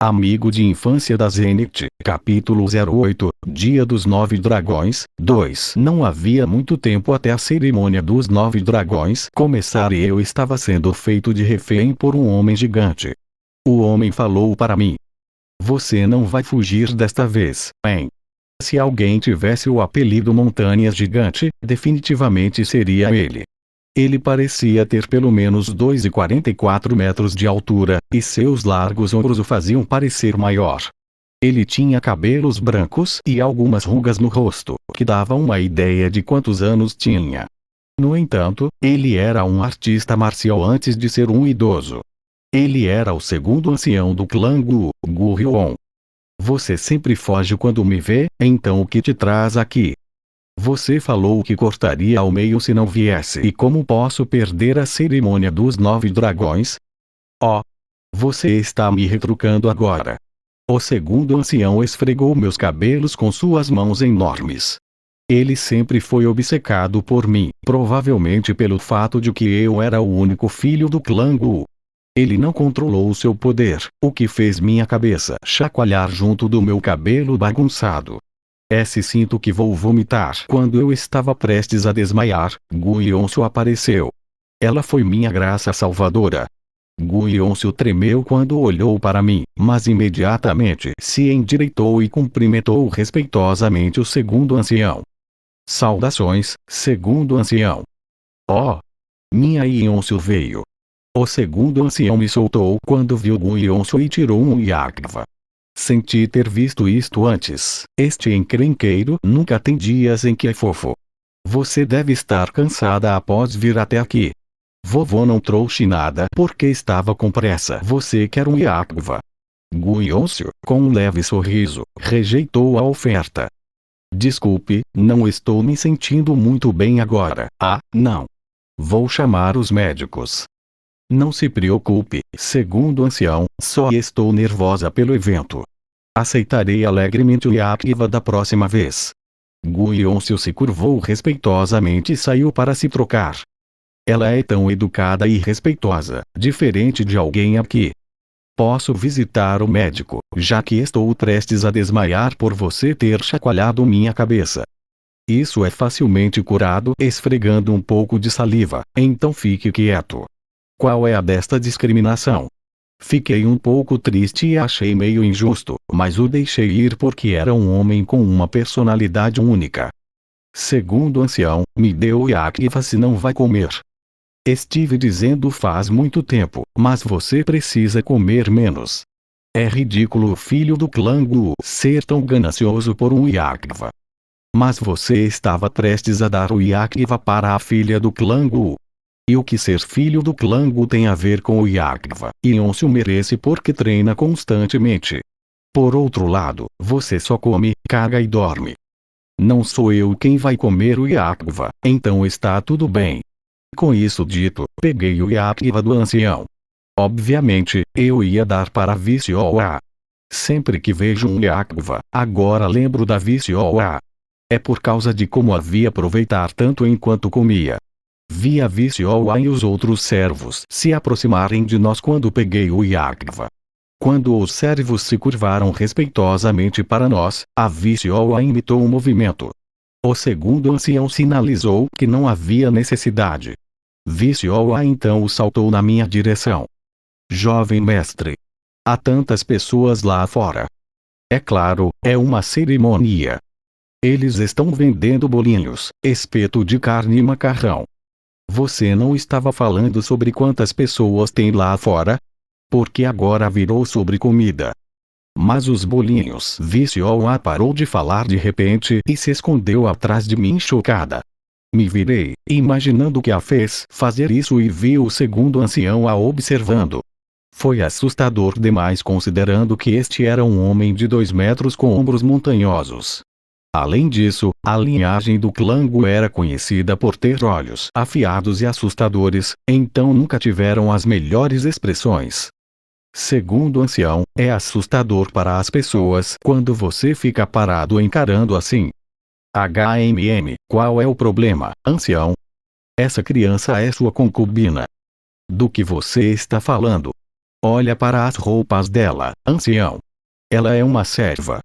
Amigo de infância da Zenith, capítulo 08, Dia dos 9 Dragões, 2. Não havia muito tempo até a cerimônia dos 9 dragões começar e eu estava sendo feito de refém por um homem gigante. O homem falou para mim: "Você não vai fugir desta vez, hein?" Se alguém tivesse o apelido Montanha Gigante, definitivamente seria ele. Ele parecia ter pelo menos 2,44 metros de altura, e seus largos ombros o faziam parecer maior. Ele tinha cabelos brancos e algumas rugas no rosto, que davam uma ideia de quantos anos tinha. No entanto, ele era um artista marcial antes de ser um idoso. Ele era o segundo ancião do clã Gu Ryon. "Você sempre foge quando me vê, então o que te traz aqui? Você falou que cortaria ao meio se não viesse. E como posso perder a cerimônia dos 9 dragões? Oh! Você está me retrucando agora." O segundo ancião esfregou meus cabelos com suas mãos enormes. Ele sempre foi obcecado por mim, provavelmente pelo fato de que eu era o único filho do clã Gu. Ele não controlou seu poder, o que fez minha cabeça chacoalhar junto do meu cabelo bagunçado. Sinto que vou vomitar. Quando eu estava prestes a desmaiar, Gu Yonshu apareceu. Ela foi minha graça salvadora. Gu Yonshu tremeu quando olhou para mim, mas imediatamente se endireitou e cumprimentou respeitosamente o segundo ancião. "Saudações, segundo ancião." "Oh! Minha Yonshu veio." O segundo ancião me soltou quando viu Gu Yonshu e tirou um Yakva. Senti ter visto isto antes. Este encrenqueiro nunca tem dias em que é fofo. "Você deve estar cansada após vir até aqui. Vovô não trouxe nada porque estava com pressa." "Você quer um Yakva?" Gu Yonshu, com um leve sorriso, rejeitou a oferta. "Desculpe, não estou me sentindo muito bem agora." "Ah, não. Vou chamar os médicos." "Não se preocupe, segundo ancião, só estou nervosa pelo evento. Aceitarei alegremente o Yakva da próxima vez." Gu Yonshu se curvou respeitosamente e saiu para se trocar. "Ela é tão educada e respeitosa, diferente de alguém aqui. Posso visitar o médico, já que estou prestes a desmaiar por você ter chacoalhado minha cabeça." "Isso é facilmente curado esfregando um pouco de saliva, então fique quieto." "Qual é a desta discriminação?" Fiquei um pouco triste e achei meio injusto, mas o deixei ir porque era um homem com uma personalidade única. "Segundo ancião, me dê o Yakva se não vai comer." "Estive dizendo faz muito tempo, mas você precisa comer menos. É ridículo o filho do clã Gu ser tão ganancioso por um Yakva." "Mas você estava prestes a dar o Yakva para a filha do clã Gu. E o que ser filho do clã Gu tem a ver com o Yakva? Yonshu merece porque treina constantemente. Por outro lado, você só come, caga e dorme. Não sou eu quem vai comer o Yakva, então está tudo bem." Com isso dito, peguei o Yakva do ancião. Obviamente, eu ia dar para a Vice-Oa. Sempre que vejo um Yakva, agora lembro da Vice-Oa. É por causa de como havia aproveitar tanto enquanto comia. Vi a Vice-Oa e os outros servos se aproximarem de nós quando peguei o Yakva. Quando os servos se curvaram respeitosamente para nós, a Vice-Oa imitou um movimento. O segundo ancião sinalizou que não havia necessidade. Vice-Oa então saltou na minha direção. "Jovem mestre. Há tantas pessoas lá fora. É claro, é uma cerimônia. Eles estão vendendo bolinhos, espeto de carne e macarrão. Você não estava falando sobre quantas pessoas tem lá fora? Porque agora virou sobre comida." "Mas os bolinhos." Vice-Oa parou de falar de repente e se escondeu atrás de mim chocada. Me virei, imaginando que a fez fazer isso e vi o segundo ancião a observando. Foi assustador demais considerando que este era um homem de 2 metros com ombros montanhosos. Além disso, a linhagem do clã Gu era conhecida por ter olhos afiados e assustadores, então nunca tiveram as melhores expressões. Segundo ancião, é assustador para as pessoas quando você fica parado encarando assim. Qual é o problema, ancião? Essa criança é sua concubina. Do que você está falando? Olha para as roupas dela, ancião. Ela é uma serva.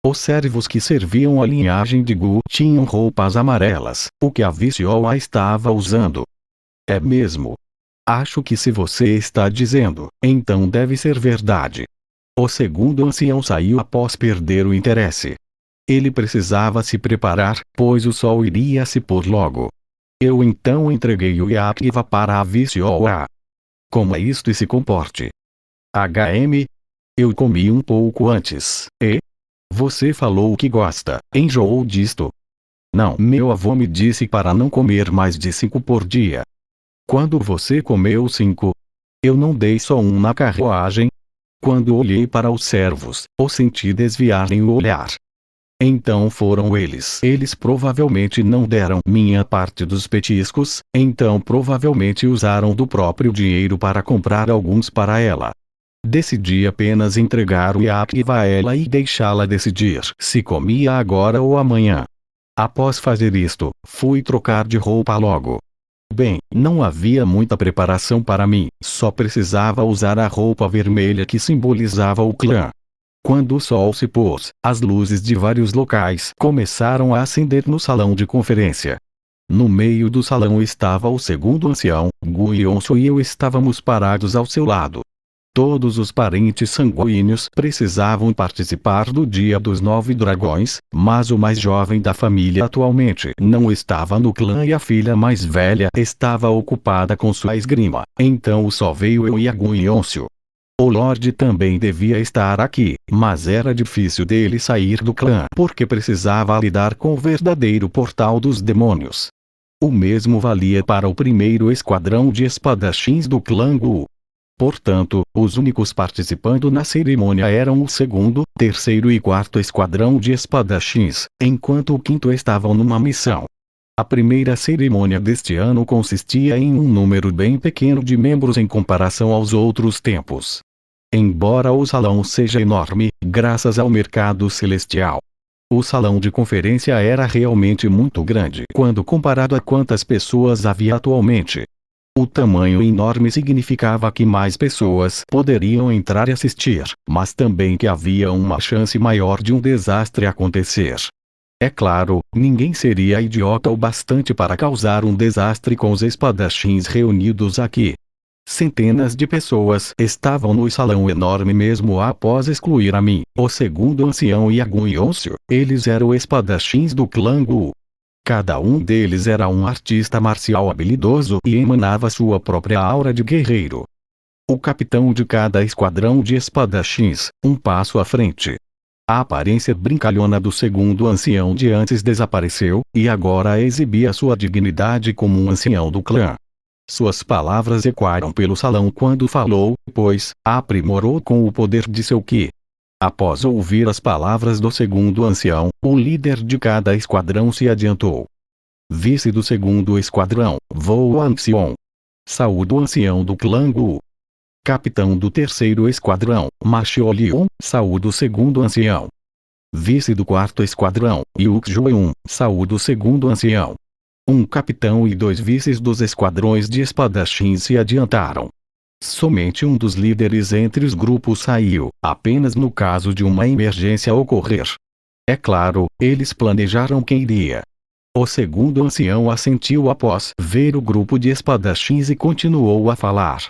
Os servos que serviam a linhagem de Gu tinham roupas amarelas, o que a Vicioa estava usando. É mesmo? Acho que se você está dizendo, então deve ser verdade. O segundo ancião saiu após perder o interesse. Ele precisava se preparar, pois o sol iria se pôr logo. Eu então entreguei o Yakiva para a Vicioa. Como é isto e se comporte? HM? Eu comi um pouco antes, e? Você falou que gosta, enjoou disto? Não, meu avô me disse para não comer mais de 5 por dia. Quando você comeu 5? Eu não dei só um na carruagem? Quando olhei para os servos, os senti desviarem o olhar. Então foram eles. Eles provavelmente não deram minha parte dos petiscos, então provavelmente usaram do próprio dinheiro para comprar alguns para ela. Decidi apenas entregar o Yakiva a ela e deixá-la decidir se comia agora ou amanhã. Após fazer isto, fui trocar de roupa logo. Bem, não havia muita preparação para mim, só precisava usar a roupa vermelha que simbolizava o clã. Quando o sol se pôs, as luzes de vários locais começaram a acender no salão de conferência. No meio do salão estava o segundo ancião, Gu Yonsu, e eu estávamos parados ao seu lado. Todos os parentes sanguíneos precisavam participar do Dia dos 9 Dragões, mas o mais jovem da família atualmente não estava no clã e a filha mais velha estava ocupada com sua esgrima, então só veio eu e a Gu Yonsu. O Lorde também devia estar aqui, mas era difícil dele sair do clã porque precisava lidar com o verdadeiro portal dos demônios. O mesmo valia para o primeiro esquadrão de espadachins do clã Gu. Portanto, os únicos participando na cerimônia eram o segundo, terceiro e quarto esquadrão de espadachins, enquanto o quinto estavam numa missão. A primeira cerimônia deste ano consistia em um número bem pequeno de membros em comparação aos outros tempos. Embora o salão seja enorme, graças ao mercado celestial, o salão de conferência era realmente muito grande quando comparado a quantas pessoas havia atualmente. O tamanho enorme significava que mais pessoas poderiam entrar e assistir, mas também que havia uma chance maior de um desastre acontecer. É claro, ninguém seria idiota o bastante para causar um desastre com os espadachins reunidos aqui. Centenas de pessoas estavam no salão enorme mesmo após excluir a mim, o segundo ancião e a Gu Yonsu. Eles eram espadachins do clã Gu. Cada um deles era um artista marcial habilidoso e emanava sua própria aura de guerreiro. O capitão de cada esquadrão de espadachins, um passo à frente. A aparência brincalhona do segundo ancião de antes desapareceu, e agora exibia sua dignidade como um ancião do clã. Suas palavras ecoaram pelo salão quando falou, pois aprimorou com o poder de seu Ki. Após ouvir as palavras do segundo ancião, o líder de cada esquadrão se adiantou. Vice do segundo esquadrão, Vo Anxion. Saúde o ancião do clã Gu. Capitão do terceiro esquadrão, Ma Xiaoliun. Saúde o segundo ancião. Vice do quarto esquadrão, Yuk Joeun. Saúde o segundo ancião. Um capitão e 2 vices dos esquadrões de espadachins se adiantaram. Somente um dos líderes entre os grupos saiu, apenas no caso de uma emergência ocorrer. É claro, eles planejaram quem iria. O segundo ancião assentiu após ver o grupo de espadachins e continuou a falar.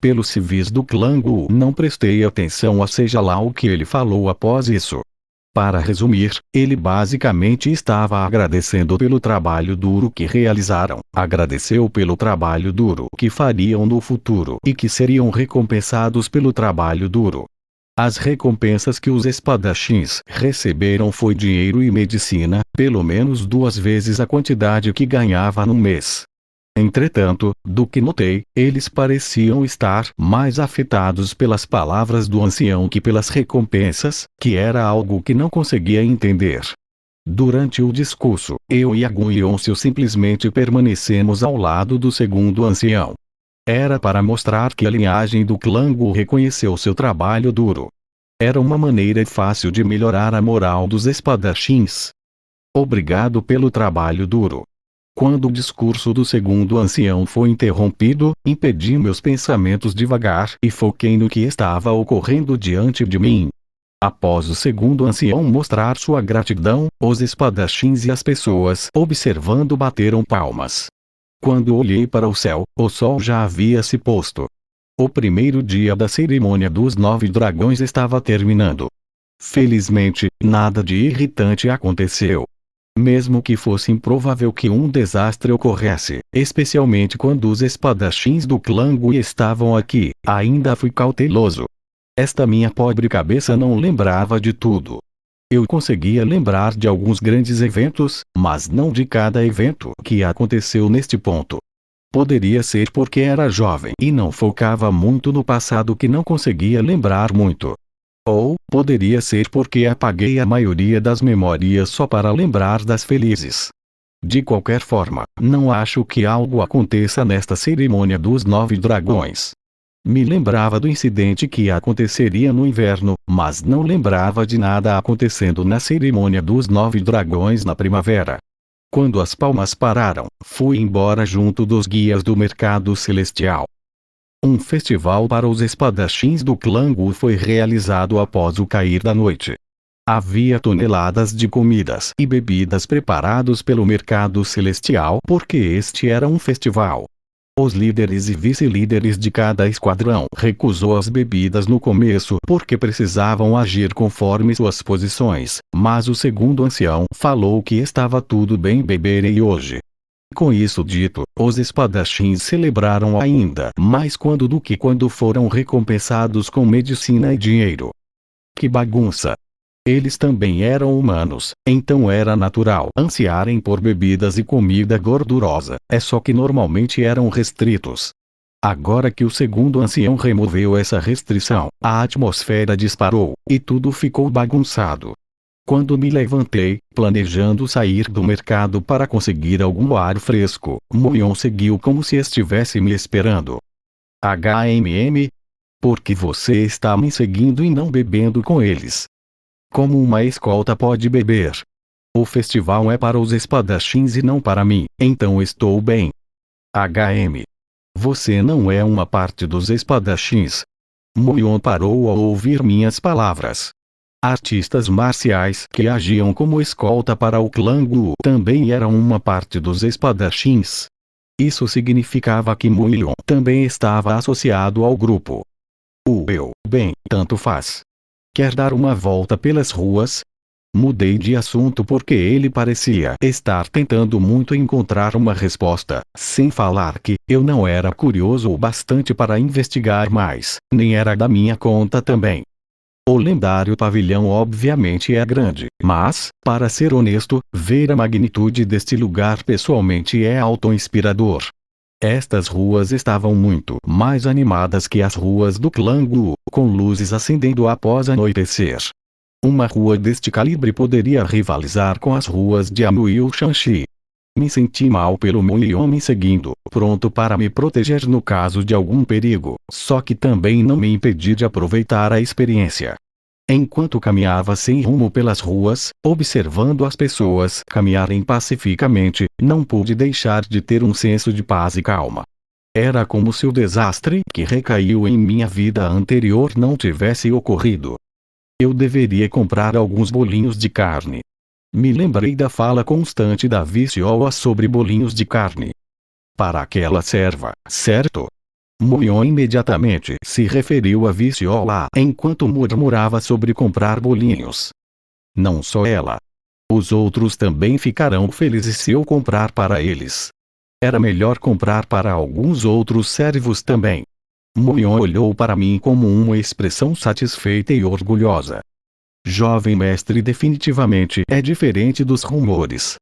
Pelos civis do clã Gu, não prestei atenção a seja lá o que ele falou após isso. Para resumir, ele basicamente estava agradecendo pelo trabalho duro que realizaram, agradeceu pelo trabalho duro que fariam no futuro e que seriam recompensados pelo trabalho duro. As recompensas que os espadachins receberam foi dinheiro e medicina, pelo menos 2 vezes a quantidade que ganhava no mês. Entretanto, do que notei, eles pareciam estar mais afetados pelas palavras do ancião que pelas recompensas, que era algo que não conseguia entender. Durante o discurso, eu e a Gu Yonsu simplesmente permanecemos ao lado do segundo ancião. Era para mostrar que a linhagem do clã Gu reconheceu seu trabalho duro. Era uma maneira fácil de melhorar a moral dos espadachins. Obrigado pelo trabalho duro. Quando o discurso do segundo ancião foi interrompido, impedi meus pensamentos devagar e foquei no que estava ocorrendo diante de mim. Após o segundo ancião mostrar sua gratidão, os espadachins e as pessoas observando bateram palmas. Quando olhei para o céu, o sol já havia se posto. O primeiro dia da cerimônia dos 9 dragões estava terminando. Felizmente, nada de irritante aconteceu. Mesmo que fosse improvável que um desastre ocorresse, especialmente quando os espadachins do clã Gu estavam aqui, ainda fui cauteloso. Esta minha pobre cabeça não lembrava de tudo. Eu conseguia lembrar de alguns grandes eventos, mas não de cada evento que aconteceu neste ponto. Poderia ser porque era jovem e não focava muito no passado que não conseguia lembrar muito. Ou, poderia ser porque apaguei a maioria das memórias só para lembrar das felizes. De qualquer forma, não acho que algo aconteça nesta cerimônia dos 9 dragões. Me lembrava do incidente que aconteceria no inverno, mas não lembrava de nada acontecendo na cerimônia dos 9 dragões na primavera. Quando as palmas pararam, fui embora junto dos guias do mercado celestial. Um festival para os espadachins do clã Gu foi realizado após o cair da noite. Havia toneladas de comidas e bebidas preparados pelo mercado celestial porque este era um festival. Os líderes e vice-líderes de cada esquadrão recusou as bebidas no começo porque precisavam agir conforme suas posições, mas o segundo ancião falou que estava tudo bem beber e hoje. Com isso dito, os espadachins celebraram ainda mais do que quando foram recompensados com medicina e dinheiro. Que bagunça! Eles também eram humanos, então era natural ansiarem por bebidas e comida gordurosa, é só que normalmente eram restritos. Agora que o segundo ancião removeu essa restrição, a atmosfera disparou, e tudo ficou bagunçado. Quando me levantei, planejando sair do mercado para conseguir algum ar fresco, Moyon seguiu como se estivesse me esperando. Por que você está me seguindo e não bebendo com eles? Como uma escolta pode beber? O festival é para os espadachins e não para mim, então estou bem. Você não é uma parte dos espadachins. Moyon parou ao ouvir minhas palavras. Artistas marciais que agiam como escolta para o clã Gu também eram uma parte dos espadachins. Isso significava que Moyon também estava associado ao grupo. Bem, tanto faz. Quer dar uma volta pelas ruas? Mudei de assunto porque ele parecia estar tentando muito encontrar uma resposta, sem falar que eu não era curioso o bastante para investigar mais, nem era da minha conta também. O lendário pavilhão obviamente é grande, mas, para ser honesto, ver a magnitude deste lugar pessoalmente é auto-inspirador. Estas ruas estavam muito mais animadas que as ruas do clã Gu, com luzes acendendo após anoitecer. Uma rua deste calibre poderia rivalizar com as ruas de Amuil Shanxi. Me senti mal pelo Moyon me seguindo, pronto para me proteger no caso de algum perigo, só que também não me impedi de aproveitar a experiência. Enquanto caminhava sem rumo pelas ruas, observando as pessoas caminharem pacificamente, não pude deixar de ter um senso de paz e calma. Era como se o desastre que recaiu em minha vida anterior não tivesse ocorrido. Eu deveria comprar alguns bolinhos de carne. Me lembrei da fala constante da viciosa sobre bolinhos de carne. Para aquela serva, certo? Moyon imediatamente se referiu a Viciola enquanto murmurava sobre comprar bolinhos. Não só ela. Os outros também ficarão felizes se eu comprar para eles. Era melhor comprar para alguns outros servos também. Moyon olhou para mim como uma expressão satisfeita e orgulhosa. Jovem mestre, definitivamente é diferente dos rumores.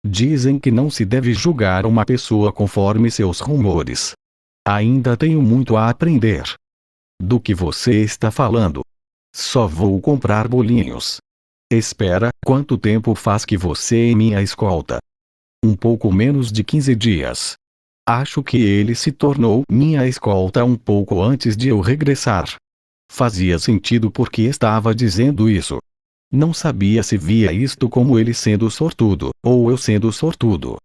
Dizem que não se deve julgar uma pessoa conforme seus rumores. Ainda tenho muito a aprender. Do que você está falando? Só vou comprar bolinhos. Espera, quanto tempo faz que você é minha escolta? Um pouco menos de 15 dias. Acho que ele se tornou minha escolta um pouco antes de eu regressar. Fazia sentido porque estava dizendo isso. Não sabia se via isto como ele sendo sortudo, ou eu sendo sortudo.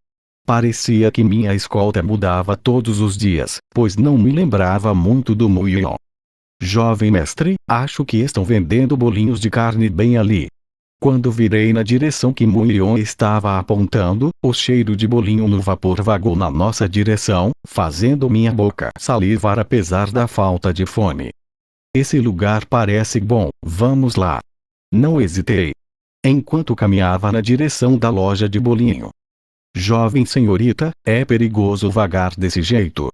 Parecia que minha escolta mudava todos os dias, pois não me lembrava muito do Muion. Jovem mestre, acho que estão vendendo bolinhos de carne bem ali. Quando virei na direção que Muion estava apontando, o cheiro de bolinho no vapor vagou na nossa direção, fazendo minha boca salivar apesar da falta de fome. Esse lugar parece bom, vamos lá. Não hesitei. Enquanto caminhava na direção da loja de bolinho. Jovem senhorita, é perigoso vagar desse jeito.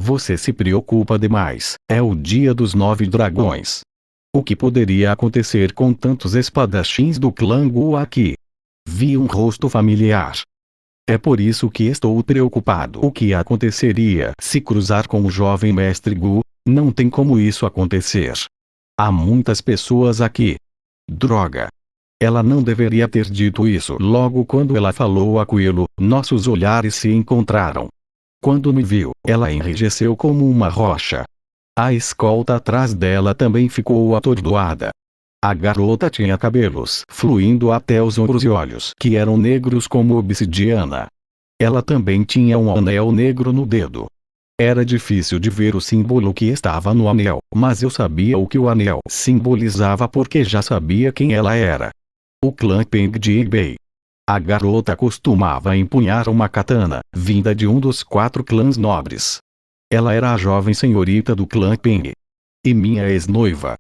Você se preocupa demais, é o dia dos 9 dragões. O que poderia acontecer com tantos espadachins do clã Gu aqui? Vi um rosto familiar. É por isso que estou preocupado. O que aconteceria se cruzar com o jovem mestre Gu? Não tem como isso acontecer. Há muitas pessoas aqui. Droga. Ela não deveria ter dito isso logo quando ela falou aquilo. Nossos olhares se encontraram. Quando me viu, ela enrijeceu como uma rocha. A escolta atrás dela também ficou atordoada. A garota tinha cabelos fluindo até os ombros e olhos que eram negros como obsidiana. Ela também tinha um anel negro no dedo. Era difícil de ver o símbolo que estava no anel, mas eu sabia o que o anel simbolizava porque já sabia quem ela era. O clã Peng de Ibei. A garota costumava empunhar uma katana, vinda de um dos 4 clãs nobres. Ela era a jovem senhorita do clã Peng. E minha ex-noiva.